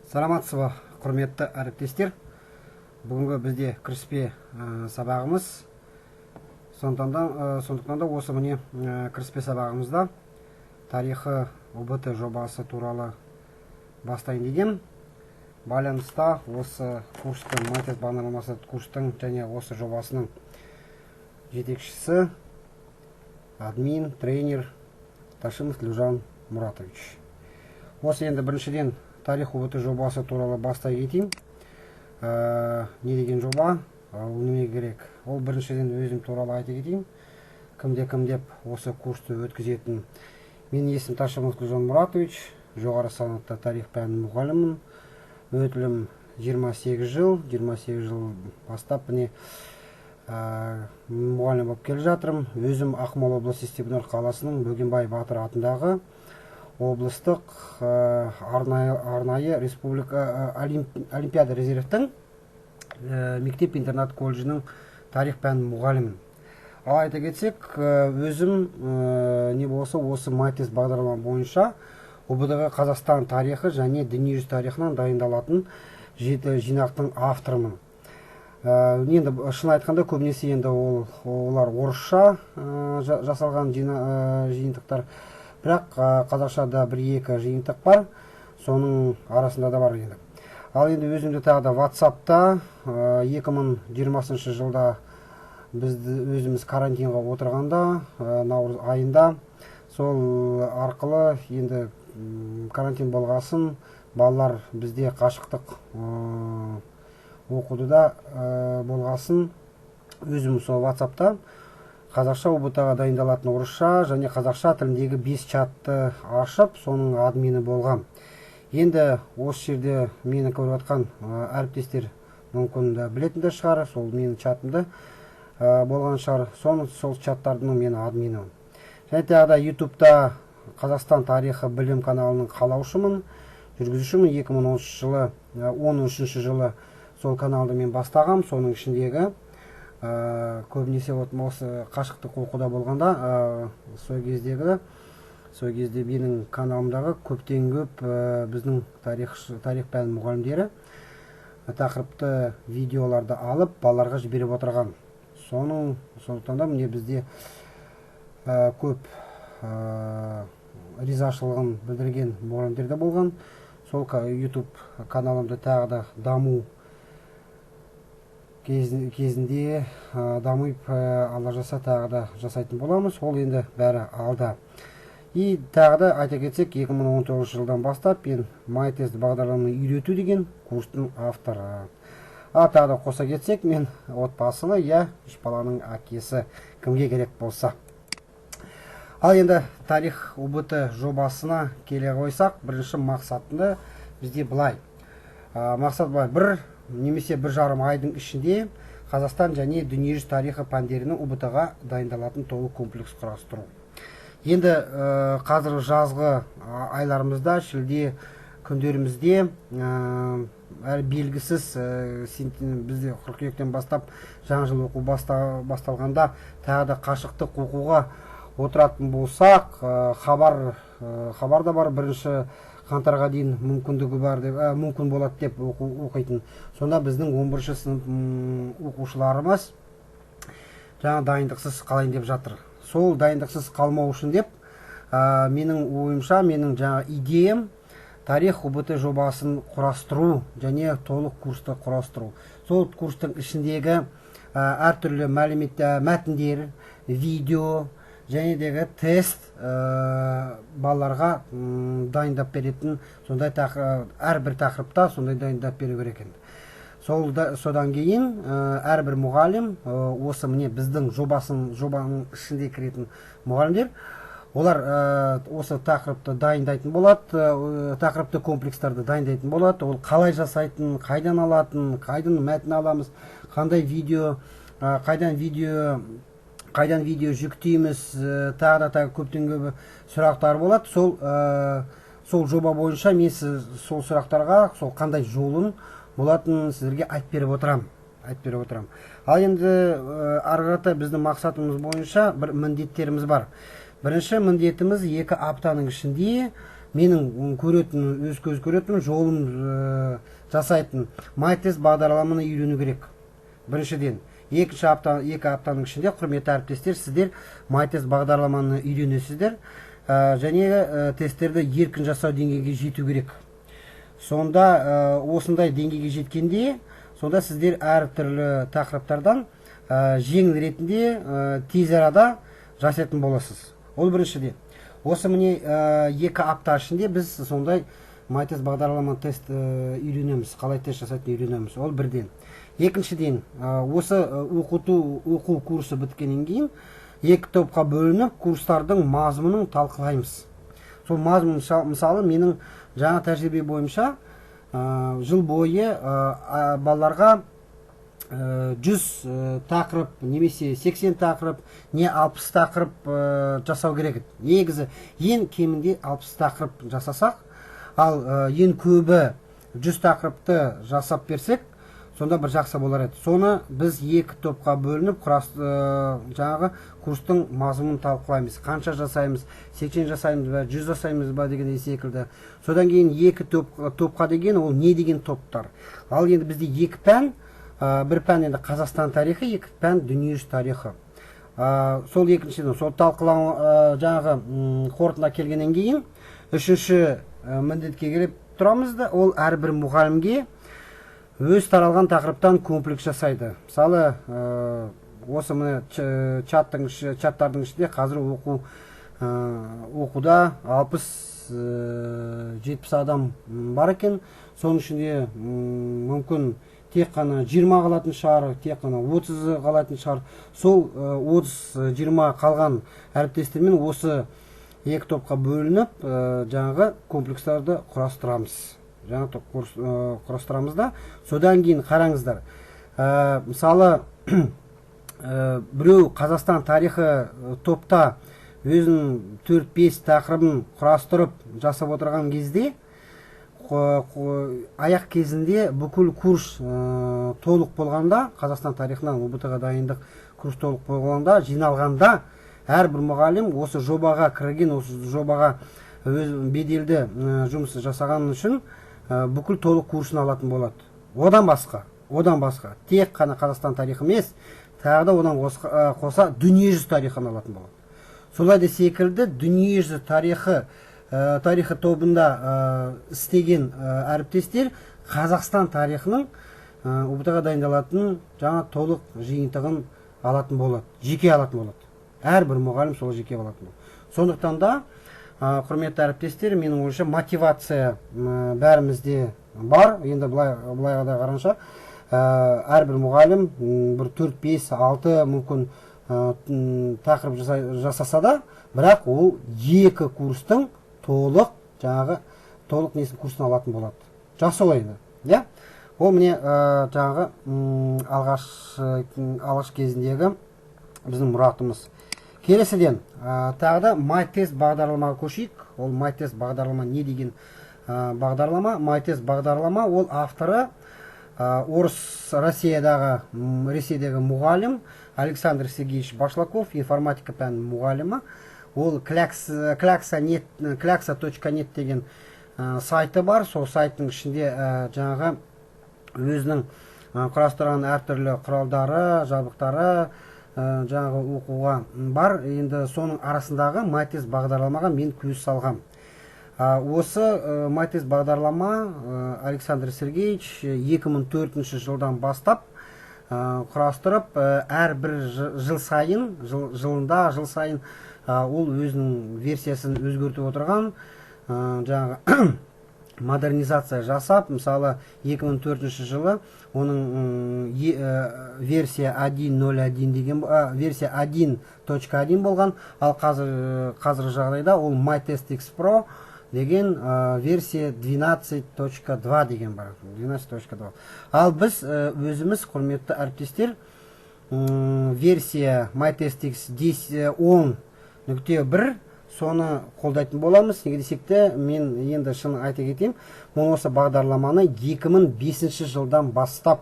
Саламатсыз ба, құрметті әріптестер. Бүгінгі бізде кіріспе сабағымыз. Сондықтан да осы міне кіріспе сабағымызда тарихы УБТ жобасы туралы бастайын деген. Байланыста осы курстың, Майтес бағдарламасы курстың және осы жобасының жетекшісі, админ, тренер Ташимов Тілеужан Мұратович. Осы енді біріншіден тарих УБТ жобасы туралы бастай кетейін. Не деген жоба, ол неге керек? Ол біріншіден өзім туралы айта кетейін. Кім деп осы курсты өткізетін. Менің есімім Ташимов Тілеужан Мұратович, жоғары санатты тарих пәнінің мұғалімімін. Өтілім 28 жыл бастап міне мұғалім болып келе жатырмын. Өзім Ақмола облысы Степногор қаласының Бөгенбай Батыр атындағы облыстық арнайы республика Олимпиада резервтің мектеп-интернат колледжінің тарих пәнінің мұғалімін. Ал айта кетсек, өзім не болса осы Майтес бағдарлама бойынша УБТ-ға Қазақстан тарихы және дүниежүзі тарихынан дайындалатын жинақтың авторымын. Енді шын айтқанда көбінесе енді олар орысша жасалған жиынтықтар, бірақ қазақшада бір-екі жиынтық бар, соның арасында да бар енді. Ал енді өзімде тағы да WhatsApp-та 2020 жылда біз өзіміз карантинға отырғанда, наурыз айында, сол арқылы енді карантин болғасын, балалар бізде қашықтық оқудыда болғасын, өзім сол WhatsApp-та қазақша УБТ-ға дайындалатын орысша және қазақша тіліндегі 5 чатты ашып, соның админі болғам. Енді осы жерде мені көріп жатқан әріптестер мүмкін білетін де шығар, сол менің чатымды болған шығар, сол чаттардың мен админі. Және тағы да YouTube-та Қазақстан тарихы білім каналының қалаушымын, жүргізушімін. 2013 жылы сол каналды мен бастағам. Соның ішіндегі көбінесе осы қашықтық оқуда болғанда, сол кезде менің каналымдағы көптен көп біздің тарих пәнінің мұғалімдері тақырыпты видеоларды алып балаларға жіберіп отырған. Сондықтан да міне бізде көп ризашылығын білдірген мұғалімдер де болған. Сол YouTube каналымды тағы да даму кезінде дамып алла жаса тағы да жасайтын боламыз. Ол енді бәрі алда. И тағы да айта кетсек, 2019 жылдан бастап мен Майтес бағдарламаны үйрету деген курстың авторы. Тағы да қоса кетсек, мен отбасылы, 3 баланың әкесі, кімге керек болса. Ал енді тарих УБТ жобасына келе қойсақ, бірінші мақсатында бізде былай. Мақсат былай, немесе 1,5 айдың ішінде Қазақстан және дүниежүзі тарихы пәндерінің УБТ-ға дайындалатын толық комплекс құрастыру. Енді қазір жазғы айларымызда, шілде күндерімізде белгісіз бізде қыркүйектен бастап жаңа жыл оқу басталғанда тағы да қашықтық оқуға отыратын болсақ, хабар да бар, 1 қаңтарға дейін мүмкіндігі бар деп, мүмкін болады деп оқитын. Сонда біздің 11 сынып оқушыларымыз жаңа дайындықсыз қалайын деп жатыр. Сол дайындықсыз қалмау үшін деп, менің ойымша, менің жаңа идеям тарих УБТ жобасын құрастыру және толық курсты құрастыру. Сол курстың ішіндегі әртүрлі мәтіндер, видео және дегі тест балаларға дайындап беретін, сондай әрбір тақырыпта сондай дайындап беру керек енді. Содан кейін әрбір мұғалім, осы міне біздің жобаның ішінде кіретін мұғалімдер, олар осы тақырыпты дайындайтын болады, тақырыпты комплекстарды дайындайтын болады. Ол қалай жасайтын, қайдан алатын, қайдан мәтін аламыз, қайдан видео жүктейміз, тағы да көптен көп сұрақтар болады. Сол жоба бойынша мен сол сұрақтарға сол қандай жолын болатын сіздерге айтып беріп отырам. Ал енді арғарата біздің мақсатымыз бойынша бір міндеттеріміз бар. Бірінші міндетіміз 2 аптаның ішінде менің көретін, өз көз көретін жолым жасайтын MyTest бағдарламаны үйрену керек. Біріншіден, екі аптаның ішінде, құрметті әріптестер, сіздер MyTest бағдарламаны үйренесіздер, және тесттерді еркін жасау деңгейге жету керек. Сонда осындай деңгейге жеткенде, сонда сіздер әртүрлі тақырыптардан жеңіл ретінде тез арада жасайтын боласыз. Ол біріншіден. Осы міне 2 апта ішінде біз сондай MyTest бағдарламаны тест үйренеміз, қалай тест жасайтын үйренеміз. Ол бірден. Екіншіден, осы оқу курсы біткеннен кейін 2 топқа бөлініп, курстардың мазмұнын талқылаймыз. Сол мазмұн, мысалы, менің жаңа тәжірибе бойынша жыл бойы балаларға 100 тақырып, немесе 80 тақырып, не 60 тақырып жасау керек. Негізі ең кемінде 60 тақырып жасасақ, ал ең көбі 100 тақырыпты жасап берсек, сонда бір жақсы болар еді. Соны біз 2 топқа бөлініп, жаңағы курстың мазмұнын талқылаймыз. Қанша жасаймыз, 80 жасаймыз ба, 100 жасаймыз ба деген секілді. Содан кейін 2 топқа деген, ол не деген топтар. Ал енді бізде 2 пән, бір пән енді Қазақстан тарихы, 2 пән дүниежүзі тарихы. Сол екіншіден, сол талқылау жаңағы қорытындыға келгеннен кейін, 3-ші міндетке келіп тұрамыз да, ол әрбір мұғалімге өз таралған тақырыптан комплекс жасайды. Мысалы, осы міне чаттардың ішінде қазір оқуда 60-70 адам бар екен. Соның ішінде мүмкін тек қана 20 қалатын шығар, тек қана 30 қалатын шығар. Сол 30-20 қалған әріптестермен осы 2 топқа бөлініп, жаңағы комплекстарды құрастырамыз. Құрастырамыз да, содан кейін қараңыздар. Мысалы, біреу Қазақстан тарихы топта өзінің 4-5 тақырыбын құрастырып жасап отырған кезде, аяқ кезінде бүкіл курс толық болғанда, Қазақстан тарихынан ОБТ-ға дайындық курс толық болғанда, жиналғанда, әрбір мұғалім осы жобаға кірген, осы жобаға өз беделді жұмыс жасаған үшін бүкіл толық курсын алатын болады. Одан басқа, тек қана Қазақстан тарихы емес, тағы да одан қоса дүниежүзі тарихын алатын болады. Солай да секілді дүниежүзі тарихы тобында істеген әріптестер Қазақстан тарихының ОБТ-ға дайындалатын жаңа толық жиынтығын алатын болады, жеке алатын болады. Әрбір мұғалім сол жеке алатын болады. Сондықтан да, құрметті әріптестер, менің ойымша мотивация бәрімізде бар. Енді былайға да қараңша, әрбір мұғалім бір 4-5-6 мүмкін тақырып жасаса да, бірақ ол 2 курстың толық курсын алатын болады. Жақсы олайды. Ол міне жаңағы алғаш кезіндегі біздің мұратымыз. Келесіден, тағы да MyTest бағдарламаға көшейік. Ол MyTest бағдарлама не деген бағдарлама? MyTest бағдарлама, ол авторы Ресейдегі мұғалім Александр Сергеевич Башлаков, информатика пән мұғалімі. Ол klaksa.net деген сайты бар. Сол сайттың ішінде жаңағы өзінің құрастырған әртүрлі құралдары, жабдықтары, жаңағы оқуға бар. Енді соның арасындағы MyTest бағдарламаға мен көз салғам. Осы MyTest бағдарлама Александр Сергеевич 2004 жылдан бастап құрастырып, әрбір жыл сайын ол өзінің версиясын өзгертіп отырған, жаңағы модернизация жасап, мысалы 2004 жылы оның версия 1.01 деген, версия 1.1 болған, ал қазір жағдайда ол MyTest X Pro деген версия 12.2 деген бар. 12.2. Ал біз өзіміз, құрметті әріптестер, версия MyTest X 10.1 соны қолдайтын боламыз. Неге десек те, мен енді шын айта кетейін, мен осы бағдарламаны 2005 жылдан бастап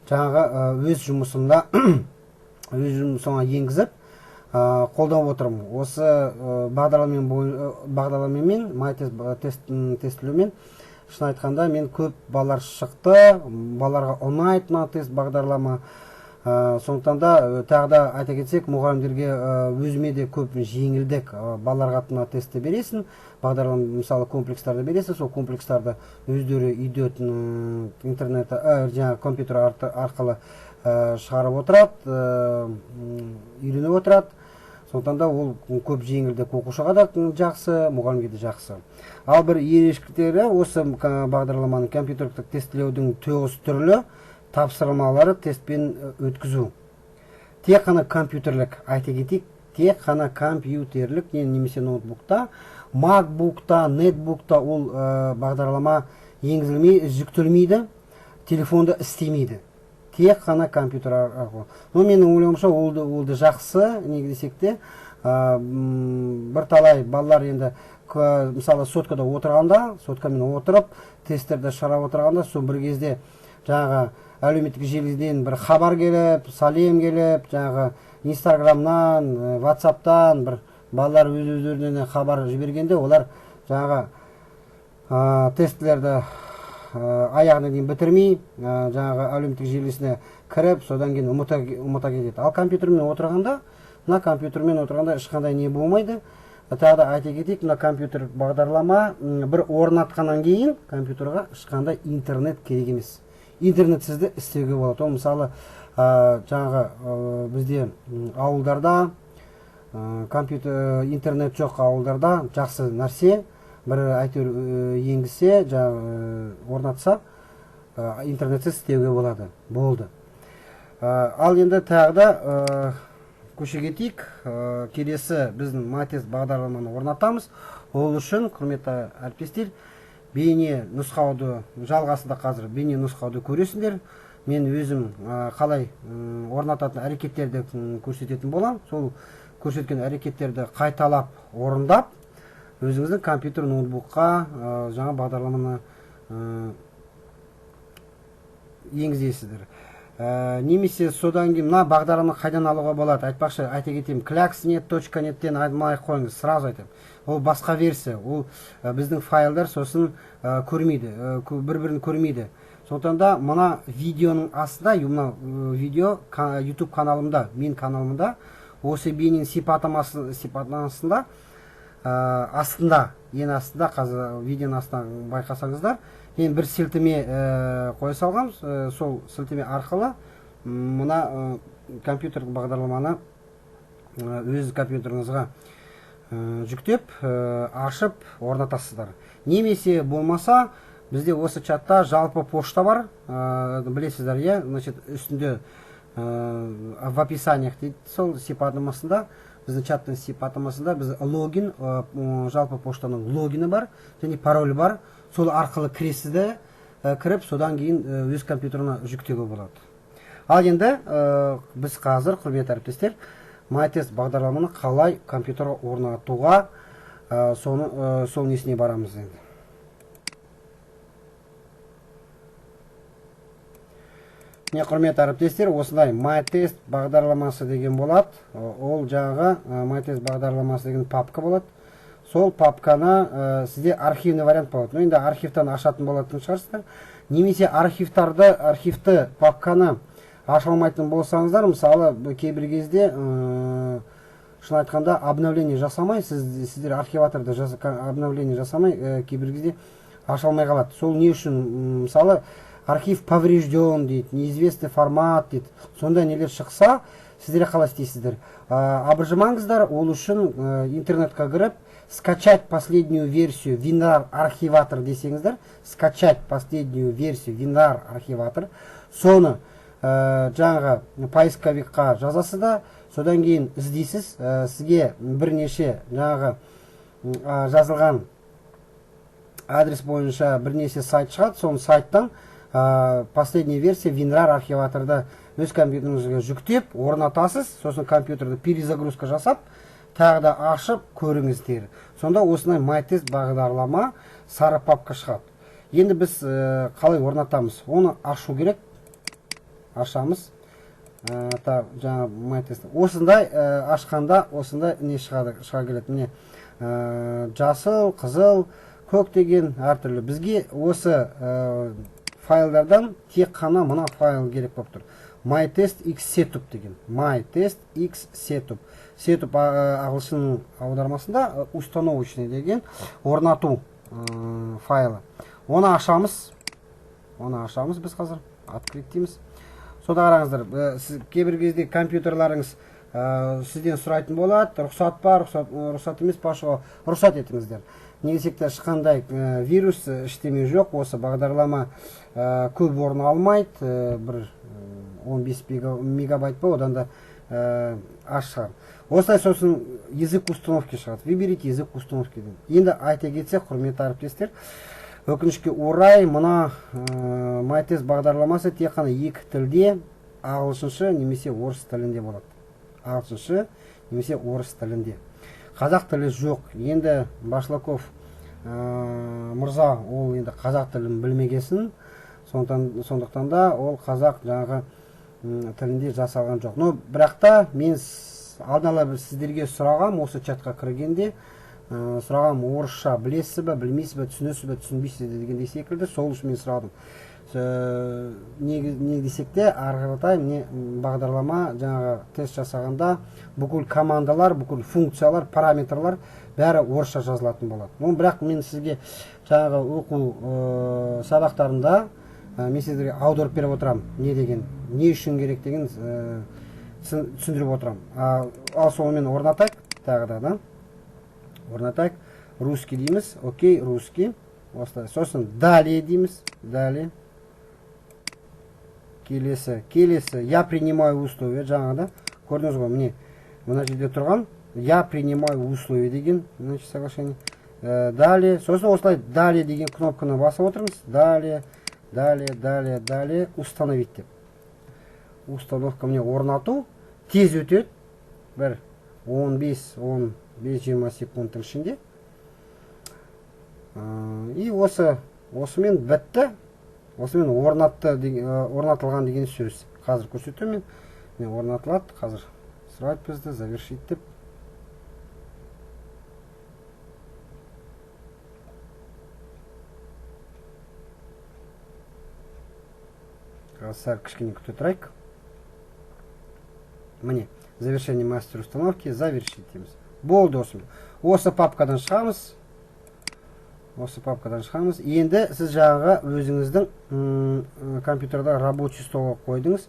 жаңағы өз жұмысыма енгізіп, қолданып отырмын. Осы бағдарламамен MyTest тестілеумен шын айтқанда мен көп балалар шықты, балаларға ұнайды мына тест бағдарлама. Сондықтан да тағы да айта кетсек, мұғалімдерге өзіме де көп жеңілдік. Балаларға мына тестті бересің, бағдарлама мысалы комплекстарды бересің, сол комплекстарды өздері үйде интернет жаңа компьютер арқылы шығарып отырады, үйреніп отырады. Сондықтан да ол көп жеңілдік, оқушыға да жақсы, мұғалімге де жақсы. Ал бір ерекшеліктері осы бағдарламаның компьютерлік тестілеудің 9 түрлі тапсырмалары тестпен өткізу. Тек қана компьютерлік, айта кетейік, тек қана компьютерлік немесе ноутбукта, макбукта, нетбукта ол бағдарлама енгізілмей, жүктелмейді, телефонда істемейді. Тек қана компьютер арқылы. Но менің ойлауымша олды жақсы, неге десек те, бірталай балалар енді мысалы соткада отырғанда, соткамен отырып, тесттерді шығарып отырғанда, сол бір кезде жаңағы әлеуметтік желіден бір хабар келіп, салем келіп, жаңағы инстаграмнан, ватсаптан бір балалар өз-өздеріне хабар жібергенде, олар жаңағы тестлерді аяғына дейін бітірмей, жаңағы әлеуметтік желісіне кіріп, содан кейін ұмыта кетеді. Ал компьютермен отырғанда, мына компьютермен отырғанда ешқандай не болмайды. Тағы да айта кетейік, мына компьютер бағдарлама бір орнатқаннан кейін компьютерға ешқандай интернет керек емес. Интернетсізді істеуге болады. Ол мысалы жаңағы бізде ауылдарда интернет жоқ ауылдарда жақсы нәрсе, бір әйтеуір енгізсе, орнатса, интернетсіз істеуге болады. Болды. Ал енді тағы да көше кетейік, келесі біздің MyTest бағдарламаны орнатамыз. Ол үшін, құрметті әріптестер, бейне нұсқауды жалғасында қазір бейне нұсқауды көресіңдер. Мен өзім қалай орнататын әрекеттерді көрсететін болам. Сол көрсеткен әрекеттерді қайталап, орындап, өзіңіздің компьютер ноутбукқа жаңа бағдарламаны енгізесіздер. Немесе содан кейін мына бағдарламаны қайдан алуға болады? Айтпақшы, айта кетейін, klaxnet.net-тен айтмай қойыңыз, сразу айтам. Ол басқа версия, ол біздің файлдар сосын көрмейді, бір-бірін көрмейді. Сондықтан да мына видеоның астында, мына видео YouTube каналымда, мен каналымда, осы бейненің сипаттамасында астында, ең астында, қазір видеоның астында байқасаңыздар, мен бір сілтеме қоя салғам, сол сілтеме арқылы мына компьютер бағдарламаны өз компьютеріңізге жүктеп, ашып, орнатасыздар. Немесе болмаса, бізде осы чатта жалпы пошта бар, білесіздер, е, значит, үстінде в описаниях дейді, сол сипаттамасында, біздің чаттың сипаттамасында біз логин, жалпы поштаның логині бар, және паролі бар, сол арқылы кіресізді, кіріп, содан кейін өз компьютеріне жүктеуге болады. Ал енді біз қазір, құрметті әріптестер, MyTest бағдарламаны қалай компьютерға орнатуға, сол несіне барамыз енді. Не, құрметті әріптестер, осындай MyTest бағдарламасы деген болады. Ол жаңағы MyTest бағдарламасы деген папка болады. Сол папканы сізде архивный вариант болады. Енді архивтан ашатын болатын шығарсыздар. Немесе архивті папканы аша алмайтын болсаңыздар, мысалы кейбір кезде шын айтқанда обновление жасамай, сіздер архиваторда обновление жасамай, кейбір кезде аша алмай қалады. Сол не үшін? Мысалы архив поврежден дейді, неизвестный формат дейді. Сонда нелер шықса, сіздер қалай істейсіздер? Абыржымаңыздар, ол үшін интернетқа кіріп, скачать последнюю версию WinRAR архиватор десеңіздер, скачать последнюю версию WinRAR архиватор, соны жаңағы поисковикқа жазасыздар, содан кейін іздейсіз, сізге бірнеше жаңағы жазылған адрес бойынша бірнеше сайт шығады, соны сайттан последняя версия WinRAR архиваторды өз компьютеріңізге жүктеп, орнатасыз, сосын компьютерді перезагрузка жасап, тағы да ашып көріңіздер. Сонда осындай MyTest бағдарлама сары папка шығады. Енді біз қалай орнатамыз? Оны ашу керек. Ашамыз. жаңа MyTest осындай ашқанда осындай не шыға келеді. Міне жасыл, қызыл, көк деген әртүрлі. Бізге осы файлдардан тек қана мына файл керек болып тұр. MyTest X Setup деген. MyTest X Setup. Setup ағылшын аудармасында установочный деген орнату файлы. Оны ашамыз. Біз қазір открыть дейміз. Сода қараңыздар, кейбір кезде компьютерларыңыз сізден сұрайтын болады, рұқсат бар, рұқсат емес па, рұқсат етіңіздер. Негізекте ешқандай вирус іштеме жоқ, осы бағдарлама көп орын алмайды, бір 15 мегабайт па, одан да аз шығар. Осылай сосын язык установки шығады. Выберите язык установки. Енді айта кетсек, құрметті әріптестер, өкінішке орай мына MyTest бағдарламасы тек қана екі тілде, ағылшыншы немесе орыс тілінде болады. Ағылшыншы немесе орыс тілінде. Қазақ тілі жоқ. Енді Башлаков мырза ол енді қазақ тілін білмегесін, сондықтан да ол қазақ жаңағы тілінде жасалған жоқ. Но бірақ та мен алдын ала сіздерге сұрағам, осы чатқа кіргенде сұрағам, орысша білесіз бе, білмейсіз бе, түсінесіз бе, түсінбейсіз бе дегенде секілді, сол үшін мен сұрадым. Не десек те, ары қаратай бағдарлама жаңағы тест жасағанда бүкіл командалар, бүкіл функциялар, параметрлар бәрі орысша жазылатын болады. Бірақ мен сізге жаңағы оқу сабақтарында мен сіздерге аударып беріп отырам, не деген, не үшін керек деген түсіндіріп отырам. Ал сонымен орнатайық, тағы да, орнатайық, русский дейміз, окей, русский, сосын далее дейміз, далее, келесі, я принимаю условия, жаңағыда, көрдіңіз ғой, міне, мына жерде тұрған, я принимаю условия деген, соглашение, далее, сосын осылай далее деген кнопканы басып отырмыз, далее, установить деп. Установка мне орнату, тез өтеді, бір 15-20 секундтың ішінде. И осымен бітті, осымен орнатылған деген сөз. Қазір көрсетемін, орнатылады, қазір сұрайды бізді, завершить деп. Қазір кішкене күте тұрайық. Міне, завершение мастер установки, завершить дейміз. Болды осымен. Осы папкадан шығамыз. Енді сіз жаңағы өзіңіздің компьютерда рабочий столға қойдыңыз.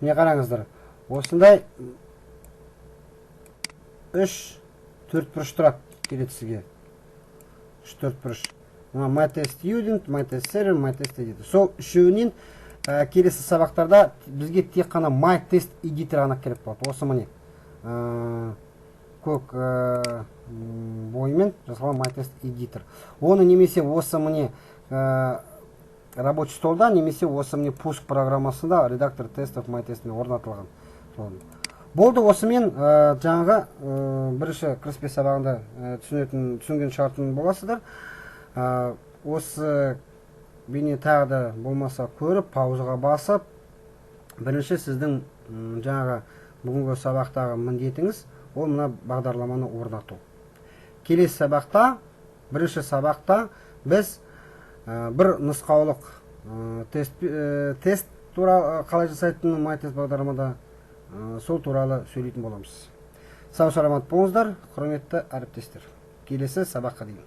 Міне қараңыздар. Осындай 3-4 бұрыш тұрады келеді сізге. 3-4 бұрыш. MyTest Student, MyTest Server, MyTest Editor. Сол үшеуінен келесі сабақтарда бізге тек қана MyTest Editor ғана керек болады. Осы міне көк бойымен жасалған MyTest Editor. Оны немесе осы міне рабочий столда, немесе осы міне пуск программасында редактор тестов MyTest орнатылған. Болды, осымен жаңағы бірінші кіріспе сабағында түсінген шығатын боласыздар. Осы бейне тағы да болмаса көріп, паузаға басып, бірінші сіздің жаңағы бүгінгі сабақтағы міндетіңіз ол мына бағдарламаны орнату. Келесі сабақта, бірінші сабақта біз бір нұсқаулық тест туралы қалай жасайтынын MyTest бағдарламада сол туралы сөйлейтін боламыз. Сау саламат болыңыздар, құрметті әріптестер. Келесі сабаққа дейін.